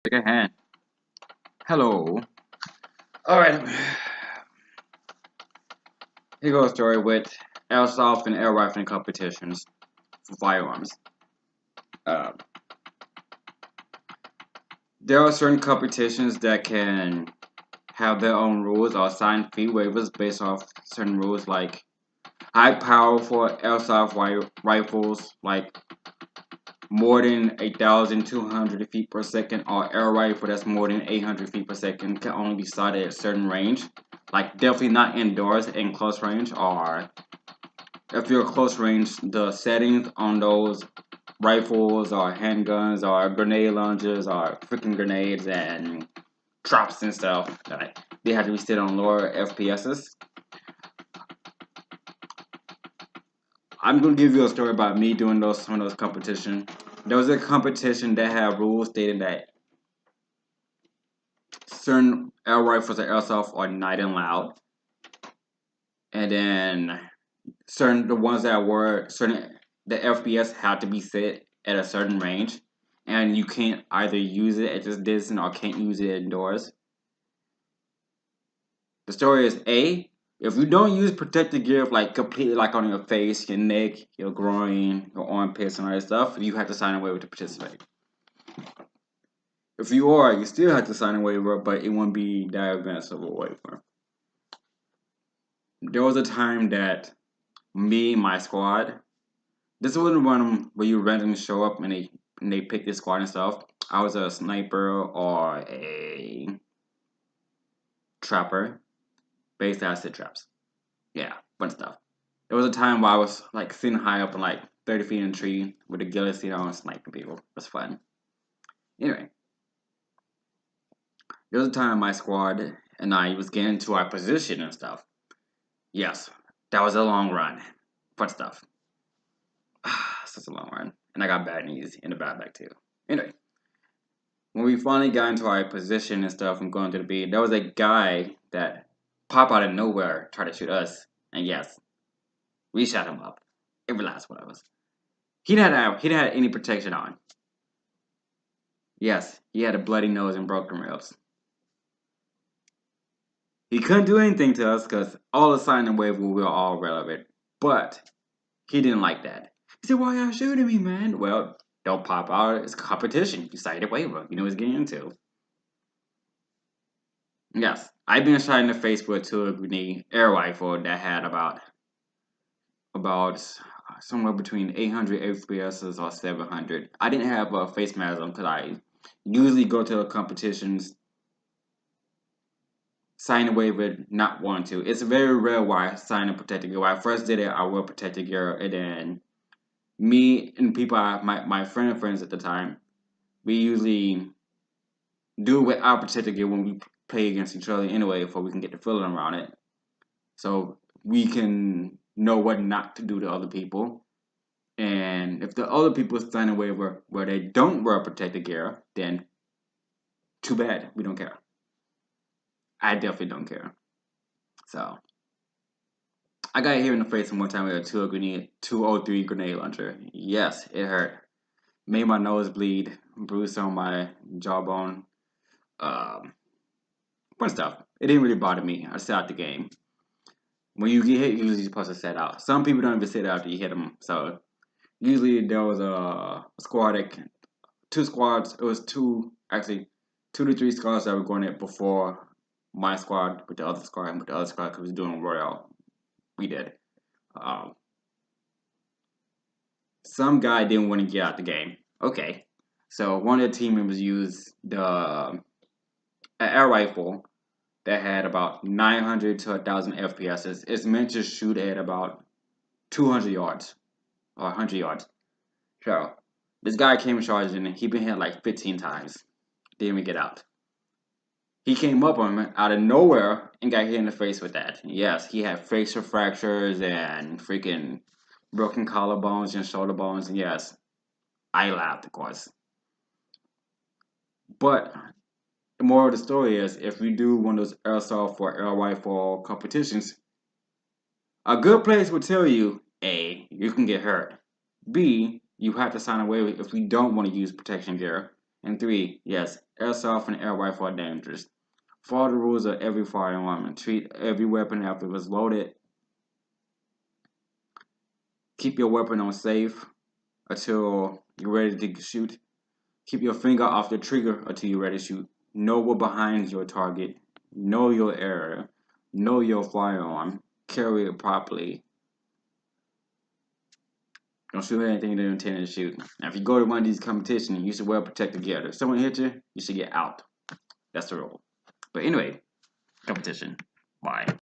Take a hand. Hello. Alright. Here goes a story with airsoft and air rifling competitions for firearms. Uh, there are certain competitions that can have their own rules or sign fee waivers based off certain rules, like high power for airsoft rifles, like more than 1,200 feet per second, or air rifle that's more than 800 feet per second can only be sighted at a certain range. Like definitely not indoors in close range, or if you're close range, the settings on those rifles or handguns or grenade launchers or freaking grenades and traps and stuff, like, they have to be set on lower FPSs. I'm gonna give you a story about me doing some of those competitions. There was a competition that had rules stating that certain air rifles and airsoft are night and loud, and then certain the ones that were certain the FPS had to be set at a certain range, and you can't either use it at this distance or can't use it indoors. The story is A. If you don't use protective gear like completely like on your face, your neck, your groin, your armpits, and all that stuff, you have to sign a waiver to participate. If you are, you still have to sign a waiver, but it won't be that advanced of a waiver. There was a time that me and my squad, this wasn't one where you randomly show up and they pick the squad and stuff. I was a sniper or a trapper, based acid traps. Yeah, fun stuff. There was a time where I was like sitting high up in like 30 feet in a tree with a guillotine on sniping people. It was fun. Anyway, there was a time my squad and I was getting into our position and stuff. Yes, that was a long run. Fun stuff. Such a long run. And I got bad knees and a bad back too. Anyway, when we finally got into our position and stuff and going to the beat, there was a guy that popped out of nowhere, tried to shoot us. And yes, we shot him up. Every last one of us. He didn't have any protection on. Yes, he had a bloody nose and broken ribs. He couldn't do anything to us because all the sign and wave were all relevant. But he didn't like that. He said, "Why y'all shooting me, man?" Well, don't pop out. It's competition. You cited waiver. You know what he's getting into. Yes, I've been shot in the face with a two-grenade air rifle that had about somewhere between 800 FPS or 700. I didn't have a face mask on because I usually go to the competitions sign away with not wanting to. It's very rare why I sign a protective gear. When I first did it, I wore protective gear, and then me and people, my friend and friends at the time, we usually do with our protective gear when we play against each other anyway, before we can get the feeling around it. So we can know what not to do to other people. And if the other people sign a waiver where they don't wear protective gear, then too bad. We don't care. I definitely don't care. So I got hit in the face one time with a 203 grenade launcher. Yes, it hurt. Made my nose bleed, bruised on my jawbone. Um, Fun stuff. It didn't really bother me. I sat out the game. When you get hit, usually you're supposed to set out. Some people don't even sit out after you hit them. So usually there was a squad two squads. It was actually 2 to 3 squads that were going it before my squad with the other squad and with the other squad because we was doing royal. We did. Um, some guy didn't want to get out the game. Okay, so one of the team members used the air rifle that had about 900 to 1,000 FPS. It's meant to shoot at about 200 yards or 100 yards. So this guy came charging and he been hit like 15 times. Didn't even get out. He came up on him out of nowhere and got hit in the face with that. Yes, he had facial fractures and freaking broken collarbones and shoulder bones. And yes, I laughed, of course. But the moral of the story is if we do one of those airsoft or air rifle competitions, a good place will tell you A, you can get hurt. B, you have to sign a waiver if we don't want to use protection gear. And 3, yes, airsoft and air rifle are dangerous. Follow the rules of every firearm and treat every weapon after it was loaded. Keep your weapon on safe until you're ready to shoot. Keep your finger off the trigger until you're ready to shoot. Know what behind your target. Know your area. Know your firearm. Carry it properly. Don't shoot anything you don't intend to shoot. Now, if you go to one of these competitions, you should wear protective gear. If someone hits you, you should get out. That's the rule. But anyway, competition. Bye.